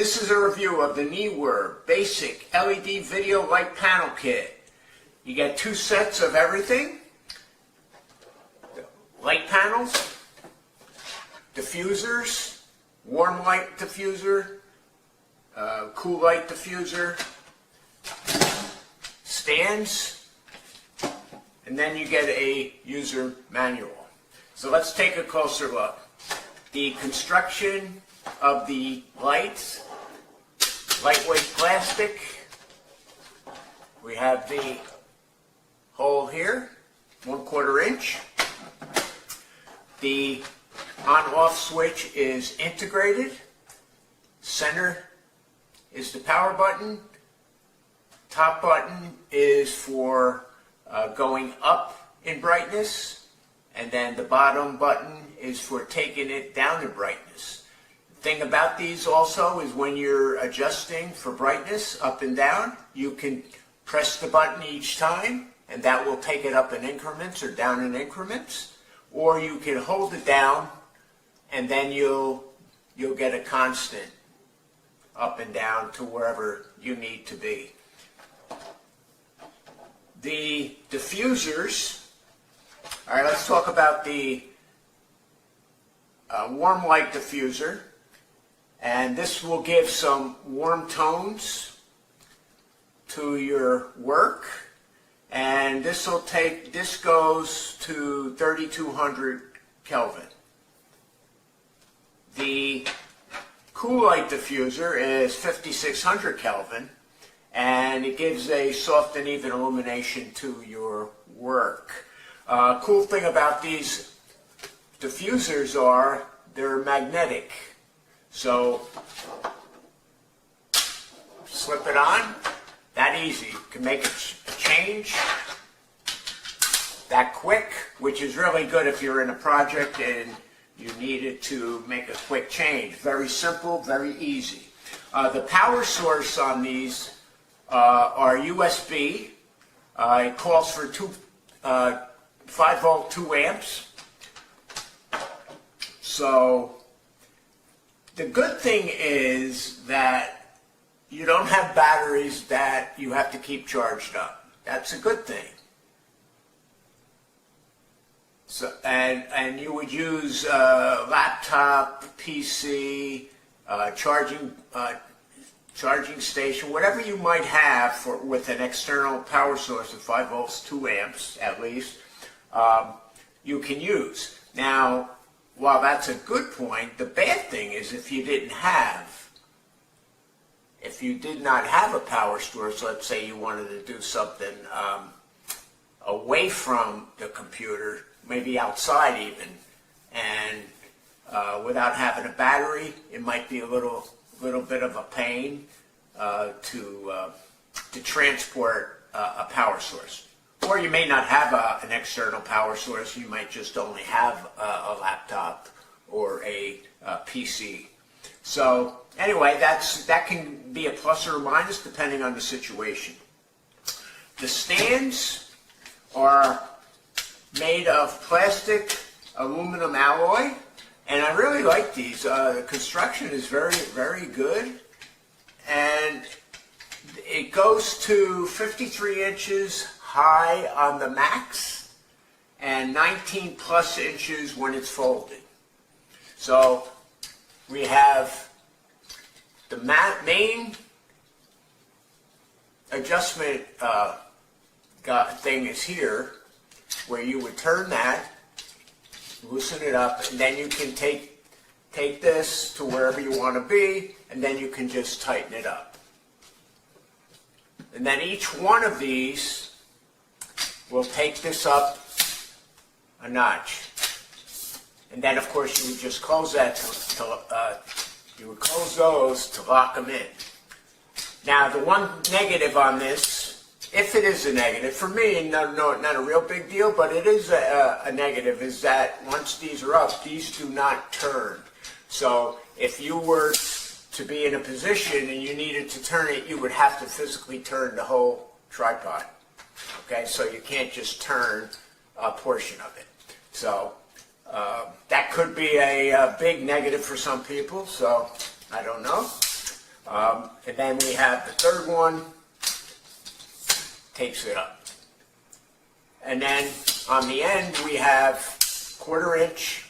This is a review of the NEEWER Basic LED Video Light Panel Kit. You get 2 sets of everything. Light panels, diffusers, warm light diffuser, cool light diffuser, stands, and then you get a user manual. So let's take a closer look. The construction of the lights, lightweight plastic. We have the hole here, 1/4 inch. The on-off switch is integrated. Center is the power button. Top button is for going up in brightness, and then the bottom button is for taking it down in brightness. The thing about these also is when you're adjusting for brightness up and down, you can press the button each time, and that will take it up in increments or down in increments. Or you can hold it down, and then you'll get a constant up and down to wherever you need to be. The diffusers. All right, let's talk about the warm light diffuser, and this will give some warm tones to your work, and this goes to 3200 Kelvin. The cool light diffuser is 5600 Kelvin, and it gives a soft and even illumination to your work. Cool thing about these diffusers are they're magnetic. So slip it on, that easy. You can make a change that quick, which is really good if you're in a project and you needed to make a quick change. Very simple, very easy. The power source on these are USB. It calls for 5 volt 2 amps. So the good thing is that you don't have batteries that you have to keep charged up. That's a good thing. So and you would use laptop, PC, charging station, whatever you might have with an external power source of 5 volts 2 amps at least, you can use. Now, while that's a good point, the bad thing is if you did not have a power source, let's say you wanted to do something away from the computer, maybe outside even, and without having a battery, it might be a little bit of a pain to transport a power source. Or you may not have an external power source. You might just only have a laptop or a PC. So anyway, that can be a plus or a minus depending on the situation. The stands are made of plastic aluminum alloy, and I really like these. The construction is very, very good, and it goes to 53 inches high on the max and 19 plus inches when it's folded. So we have the main adjustment thing is here, where you would turn that, loosen it up, and then you can take this to wherever you want to be, and then you can just tighten it up. And then each one of these will take this up a notch. And then, of course, you would just close that you would close those to lock them in. Now, the one negative on this, if it is a negative, for me, not a real big deal, but it is a negative, is that once these are up, these do not turn. So if you were to be in a position and you needed to turn it, you would have to physically turn the whole tripod. Okay, so you can't just turn a portion of it. So that could be a big negative for some people, so I don't know. And then we have the third one, takes it up. And then on the end we have 1/4 inch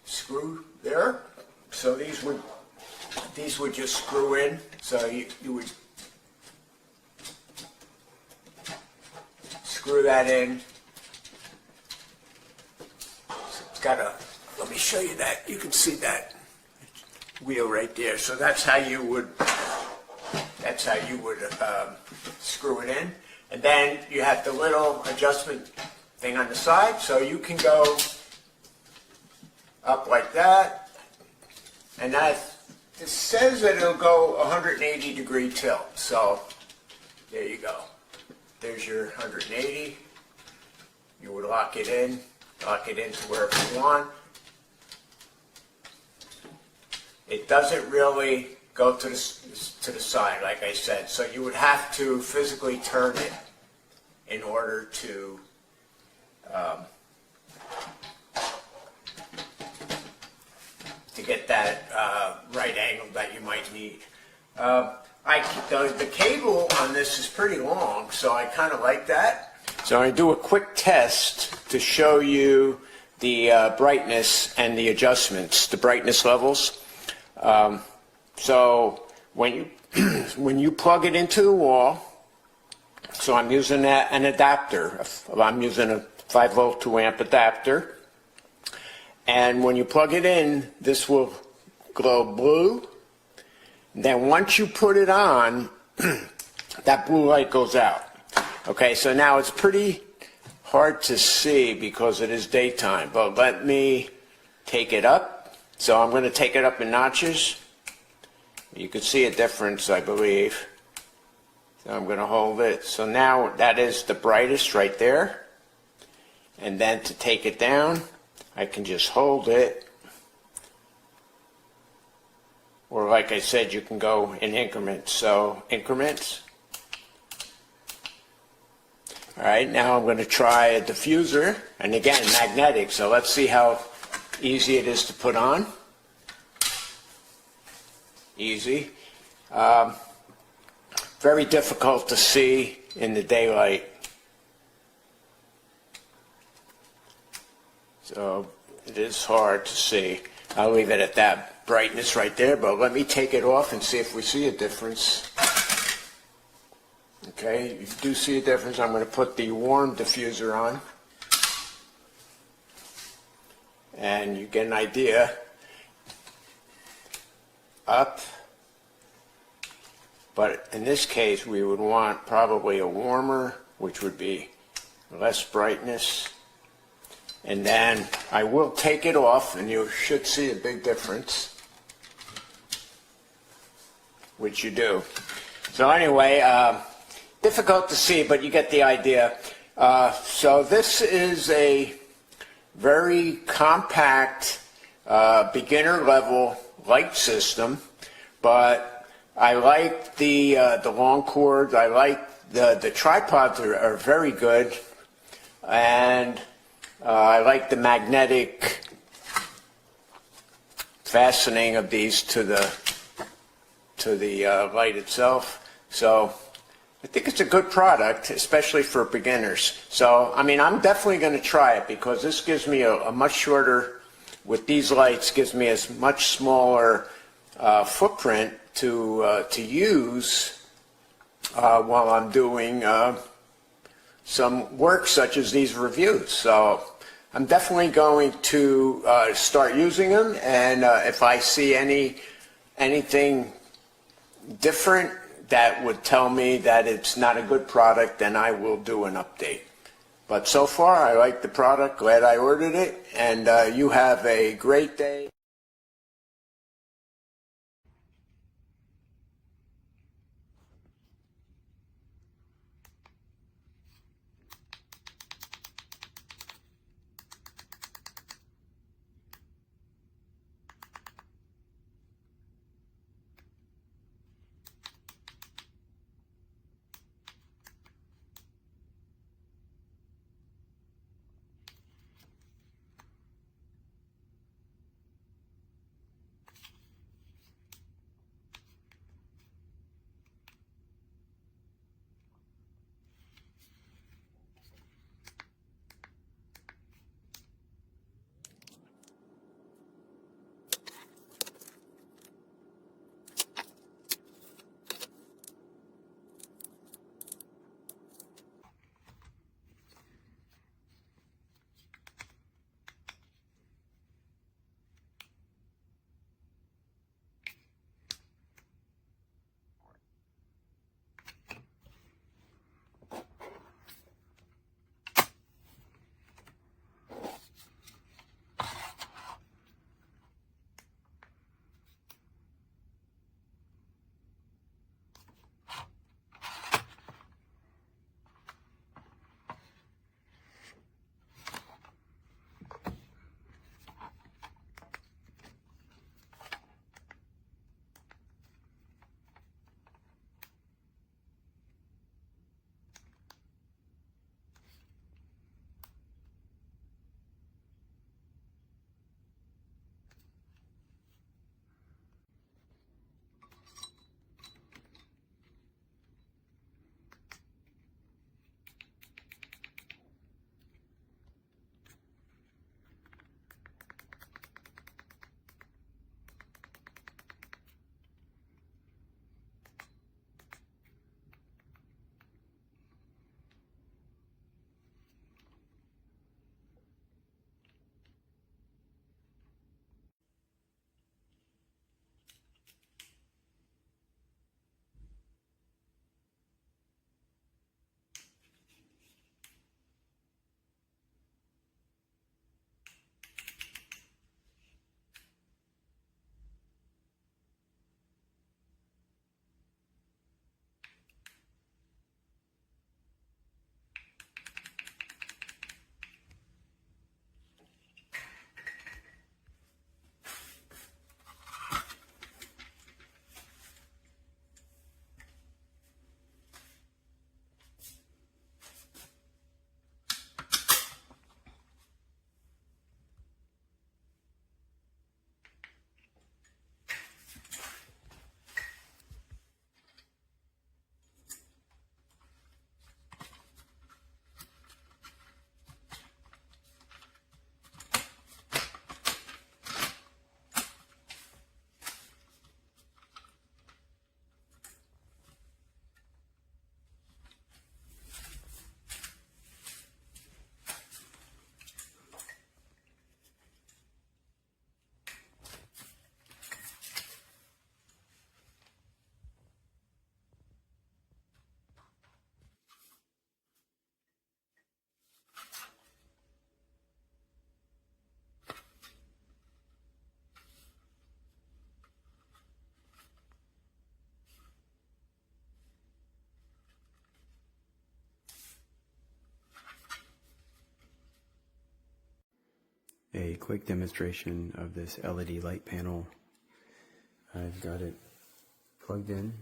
screw there. So these would just screw in. So you would screw that in. So it's got a, let me show you that. You can see that wheel right there. So that's how you would screw it in. And then you have the little adjustment thing on the side, so you can go up like that, and that it says that it'll go 180-degree tilt. So there you go. There's your 180. You would lock it into wherever you want. It doesn't really go to the side, like I said, so you would have to physically turn it in order to get that right angle that you might need. The cable on this is pretty long, so I kind of like that. So I'm going to do a quick test to show you the brightness and the adjustments, the brightness levels. So when you plug it into the wall, so I'm using an adapter. I'm using a 5-volt 2-amp adapter. And when you plug it in, this will glow blue. Then once you put it on, that blue light goes out. Okay, so now it's pretty hard to see because it is daytime, but let me take it up. So I'm going to take it up in notches. You can see a difference, I believe. So I'm going to hold it. So now that is the brightest right there. And then to take it down, I can just hold it. Or like I said, you can go in increments. So increments. All right, now I'm going to try a diffuser. And again, magnetic. So let's see how easy it is to put on. Easy. Very difficult to see in the daylight. So it is hard to see. I'll leave it at that brightness right there, but let me take it off and see if we see a difference. Okay, if you do see a difference, I'm going to put the warm diffuser on. And you get an idea. Up. But in this case, we would want probably a warmer, which would be less brightness. And then I will take it off, and you should see a big difference, which you do. So anyway, difficult to see, but you get the idea. So this is a very compact, beginner-level light system, but I like the long cords. I like the tripods are very good, and I like the magnetic fastening of these to the light itself. So I think it's a good product, especially for beginners. So I mean, I'm definitely going to try it because this gives me a much shorter, with these lights, gives me a much smaller footprint to use while I'm doing some work such as these reviews. So I'm definitely going to start using them, and if I see anything different that would tell me that it's not a good product, then I will do an update. But so far, I like the product, glad I ordered it, and you have a great day. a quick demonstration of this LED light panel. I've got it plugged in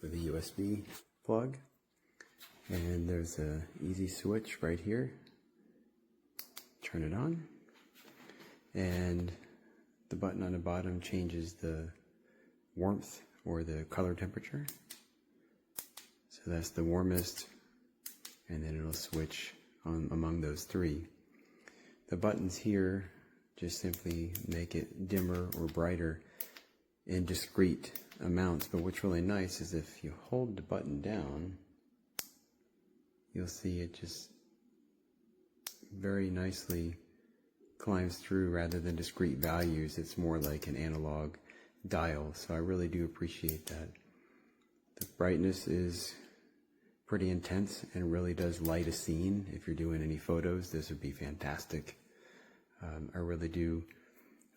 with a USB plug, and there's a easy switch right here. Turn it on, and the button on the bottom changes the warmth or the color temperature. So that's the warmest, and then it'll switch on among those three. The buttons here just simply make it dimmer or brighter in discrete amounts, but what's really nice is if you hold the button down, you'll see it just very nicely climbs through. Rather than discrete values, it's more like an analog dial, so I really do appreciate that. The brightness is pretty intense and really does light a scene. If you're doing any photos, this would be fantastic. I really do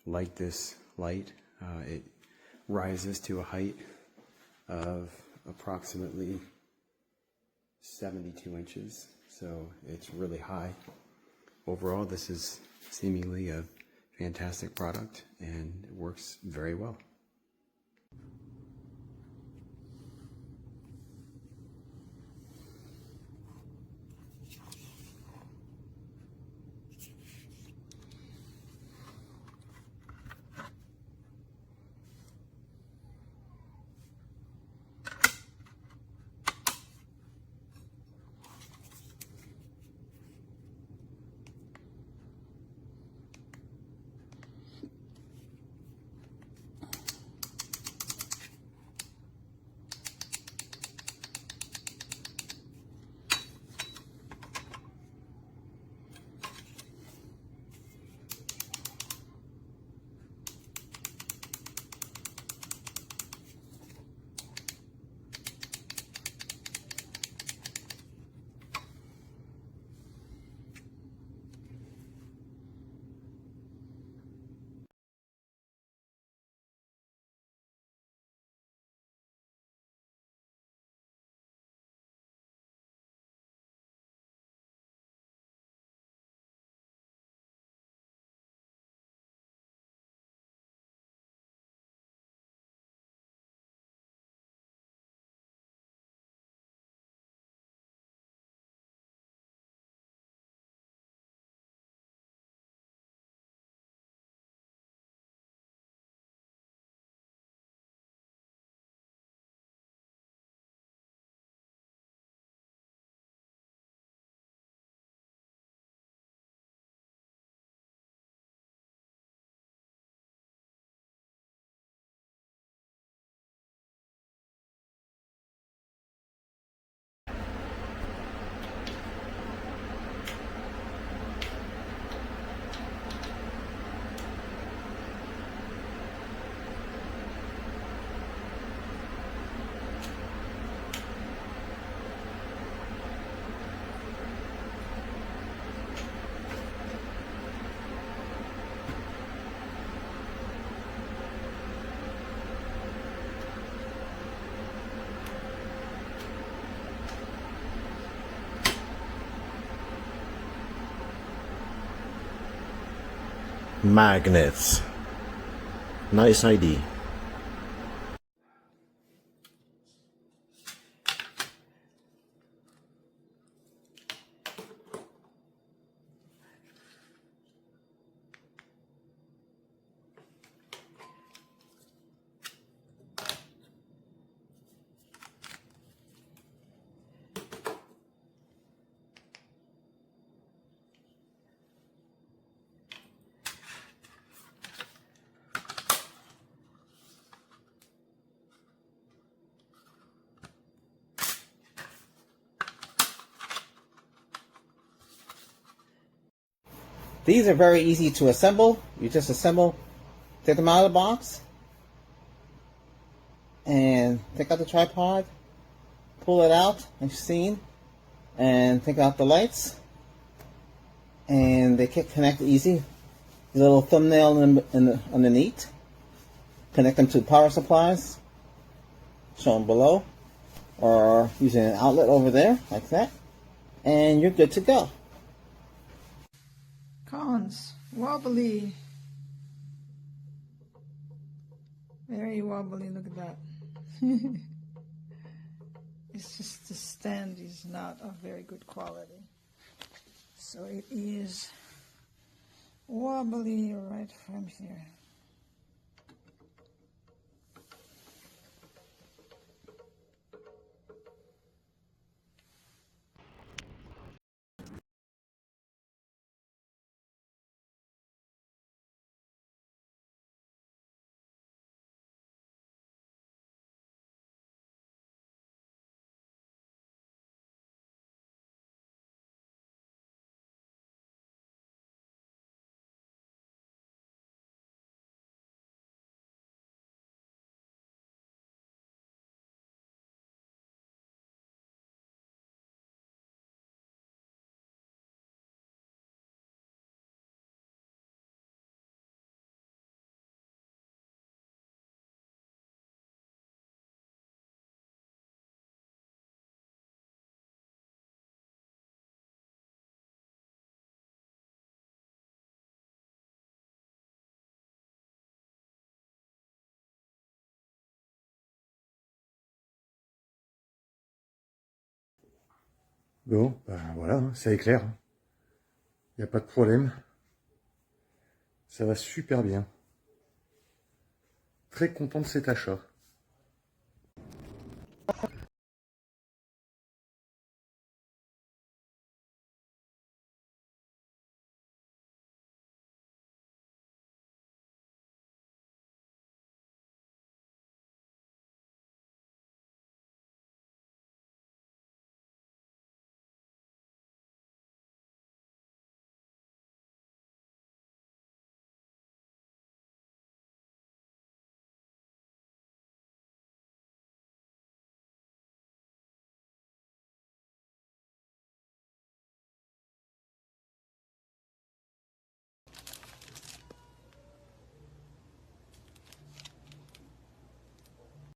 like this light. It rises to a height of approximately 72 inches, so it's really high. Overall, this is seemingly a fantastic product and it works very well. Magnets. Nice idea. These are very easy to assemble. You just assemble, take them out of the box, and take out the tripod, pull it out, like you've seen, and take out the lights, and they can connect easy. The little thumbnail underneath. Connect them to power supplies, shown below, or using an outlet over there, like that, and you're good to go. Cons, wobbly. Very wobbly, look at that. It's just the stand is not of very good quality. So it is wobbly right from here. Bon, ben voilà, hein, ça éclaire. Il n'y a pas de problème. Ça va super bien. Très content de cet achat.